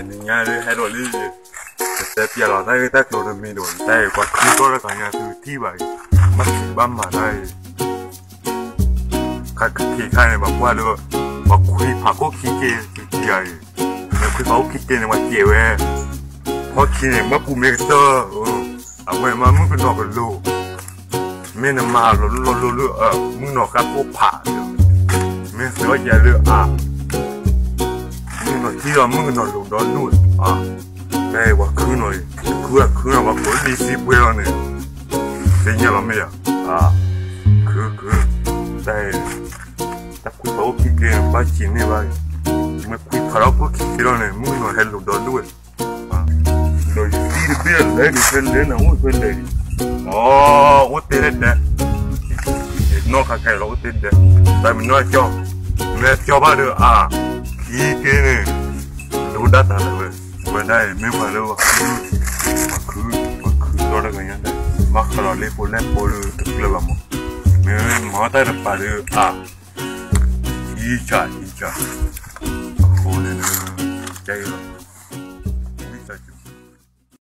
nhà đi hay rồi điแต่เปียเราได้แต่ตัวมีโดนแต่กว่าคือก็แล้วกันคือที่แบบมันคิดบ้ามาได้ข้าขี้ข้าเนี่ยบอกว่าเลยบอกคุยผักก็ขี้เกยใหญ่เนี่ยคุยเขาขี้เกยเนี่ยว่าเกี่ยวเว้ยเพราะขี้เนี่ยมาปูเมกเตอร์เอาไว้มามึงเป็นนอกกันลูกไม่นำมาหลุดมึงนอกกันพวกผ่าเนี่ยไม่เสียใจเลยมึงนอกที่เรามึงนอกหลุดนู่นได้ว่าคือหน่อยคือว่าคนดีสิเวลาเนี่ยเป็นยังไงไม่อ่ะคือได้แต่คุยเขาคิดเองบ้าจีนเนี่ยบ้าไม่คุยพาราก็คิดแล้วเนี่ยมึงหน่อยให้หลุดด้วยโดยที่เปลี่ยนเลยดิเป็นเลยนะโอ้ยเป็นเลยโอ้เตะเด็ดนอกข้างใครเราเตะเด็ดแต่มันน้อยจ่อแม่จ่อบ้าเลยขี้เก่งเนี่ยดูดัดอะไรเว้ยวันได้ไม่มาเลยว่าคือตัวอะไรกันยังได้มาขลุ่ยโผล่ตึกเลยบ้างมั้งไม่มาแต่ละป่าเลยอีจ่าโอ้เนี่ยใจร้อน